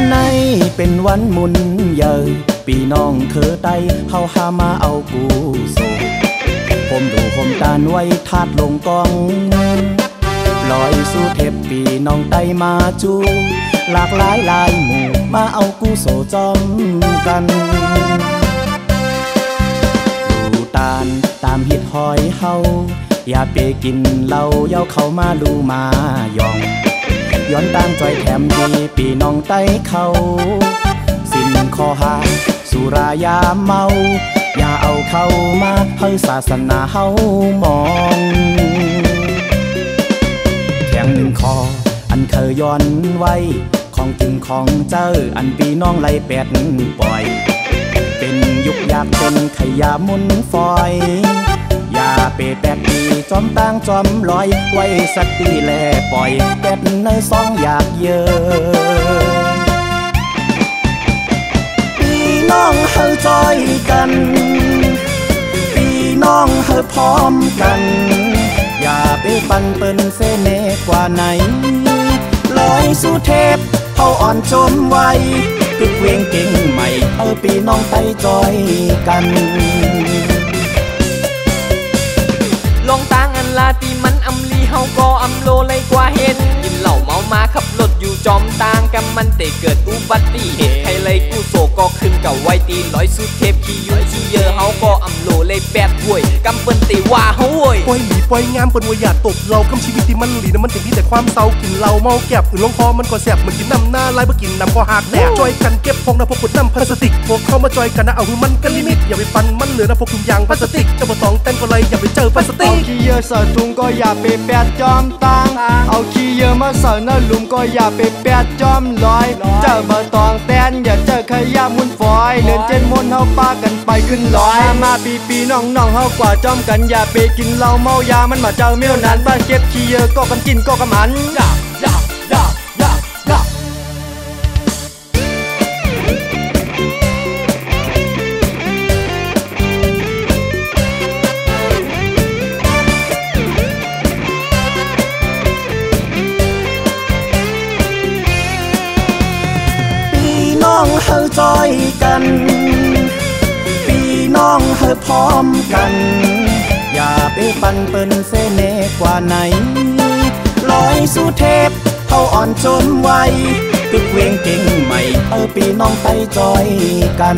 ในเป็นวันมุนเยยปีน้องเธอไตเฮาหามาเอากูโซผมดูผมตานไว้ทาดลงกองลอยสู่เทปปีน้องไตมาจูหลากหลายลายหมู่มาเอากูโซจอมกันดูตาลตามฮิตหอยเฮาอย่าไปกินเหล้าเย้าเข้ามาลูมายองย้อนตามจอยแถมดีปีน้องไตเขาสิ้นคอหาสุรายาเมาอย่าเอาเข้ามาให้ศาสนาเฮามองแข่งหนึ่งคออันเคยย้อนไว้ของจริงของเจ้าอันปีน้องไล่แปดปล่อยเป็นยุกยากเป็นขยะมุนฟอยอย่าเปแปดปีจอมตั้งจอมลอยไว้สักตีแลปล่อยแปดในซองอยากเยอะปีน้องเฮาจอยกันปีน้องเฮาพร้อมกันอย่าไปปันเปิ้นเสน่ห์กว่าไหนลอยสู่เทพเฮาอ่อนจมไว้กึกเวียงเก่งใหม่ปีน้องไตจอยกันลองต่างอันลาตีมันอำลีเฮาก็อำโลเลยกว่าเห็นกินเหล้าเมามาขับรถอยู่จอมต่างกันมันแต่เกิดอุบัติเหตุใครเลยกู้โศกก็ขึ้นกับไว้ตีลอยสุดเทพขี้ยุ่งขี้เยอะเฮาก็อำโลเลยแปดห่วยกำเปิ้นตีว่าเฮาห่วยปล่อยหลีปล่อยงามเปิ้นว่าอย่าตกเราคำชีวิตที่มันหลีนะมันถึงที่แต่ความเศร้ากินเหล้าเมาแก็บอื่นลงคอมันก็แสบมันกินน้ำหน้าลายบ่กินน้ำก็หักแตกจอยกันเก็บพงนะพกขวดน้ำพลาสติกพวกเข้ามาจอยกันนะเอาคือมันกันลิมิตอย่าไปปันมันเหลือนะพกถุงยางพลาสติกจะบ่ต้องเต้นก็เลยอย่าไปเจอพลาสติกเอาขี้เยอะใส่ถุงก็อย่าไปแปดจอมตางเอาขี้เยอะมาใส่หน้าหลุมก็อย่าไปแปดจอมลอยเจ้าบ่ต้องแตนอย่าเจอขยะมุนฝอยเดินเจนมนเฮาปากันไปขึ้นลอยมาปีน้องเฮากว่าจอมกันอย่าไปกินเหล้าเมายามันมาเจ้าเมี้ยวนั้นบ้านเก็บขี้เยอะก็กันกินก็กำหันน้องเฮาจอยกันปีน้องเฮาพร้อมกันอย่าไปปันเปิ้นเสน่ห์กว่าไหนลอยสู่เทพเฮาอ่อนจนไว้กึกเวียงเก่งใหม่ปีน้องไตจอยกัน